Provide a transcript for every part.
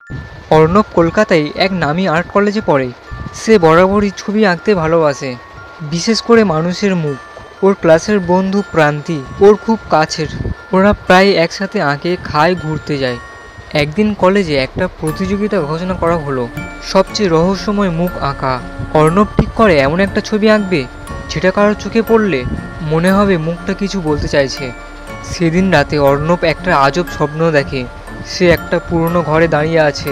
অর্ণব কলকাতায় এক নামী আর্ট কলেজে পড়ে। সে বরাবরই ছবি আঁকতে ভালোবাসে, বিশেষ করে মানুষের মুখ। ওর ক্লাসের বন্ধু প্রান্তি ওর খুব কাছের। ওরা প্রায় একসাথে আঁকে, খায়, ঘুরতে যায়। একদিন কলেজে একটা প্রতিযোগিতা ঘোষণা করা হলো, সবচেয়ে রহস্যময় মুখ আঁকা। অর্ণব ঠিক করে এমন একটা ছবি আঁকবে যেটা কারোর চোখে পড়লে মনে হবে মুখটা কিছু বলতে চাইছে। সেদিন রাতে অর্ণব একটা আজব স্বপ্ন দেখে। সে একটা পুরনো ঘরে দাঁড়িয়ে আছে,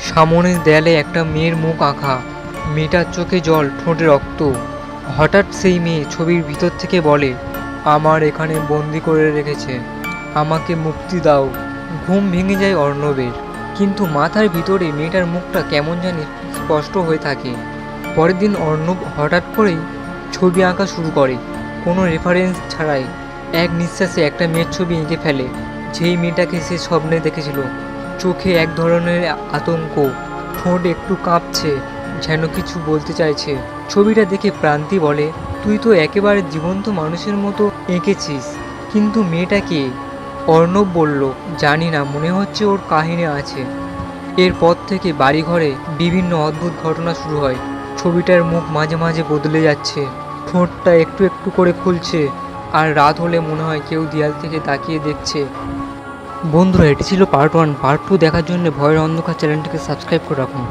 সামনের দেয়ালে একটা মেয়ের মুখ আঁকা। মেয়েটার চোখে জল, ঠোঁটে রক্ত। হঠাৎ সেই মেয়ে ছবির ভিতর থেকে বলে, আমার এখানে বন্দি করে রেখেছে, আমাকে মুক্তি দাও। ঘুম ভেঙে যায় অর্ণবের, কিন্তু মাথার ভিতরে মেয়েটার মুখটা কেমন জানি স্পষ্ট হয়ে থাকে। পরের দিন অর্ণব হঠাৎ করেই ছবি আঁকা শুরু করে, কোনো রেফারেন্স ছাড়াই। এক নিঃশ্বাসে একটা মেয়ের ছবি এঁকে ফেলে, যেই মেয়েটাকে সে স্বপ্নে দেখেছিল। চোখে এক ধরনের আতঙ্ক, ঠোঁট একটু কাঁপছে, যেন কিছু বলতে চাইছে। ছবিটা দেখে প্রান্তি বলে, তুই তো একেবারে জীবন্ত মানুষের মতো এঁকেছিস, কিন্তু মেয়েটা কে? অর্ণব বলল, জানি না, মনে হচ্ছে ওর কাহিনী আছে। এরপর থেকে বাড়িঘরে বিভিন্ন অদ্ভুত ঘটনা শুরু হয়। ছবিটার মুখ মাঝে মাঝে বদলে যাচ্ছে, ঠোঁটটা একটু একটু করে খুলছে, আর রাত হলে মনে হয় কেউ দেয়াল থেকে তাকিয়ে দেখছে। বন্ধুরা, এটি ছিল পার্ট 1। পার্ট 2 দেখার জন্য ভয়ের অন্ধকার চ্যানেলটিকে সাবস্ক্রাইব করে রাখুন।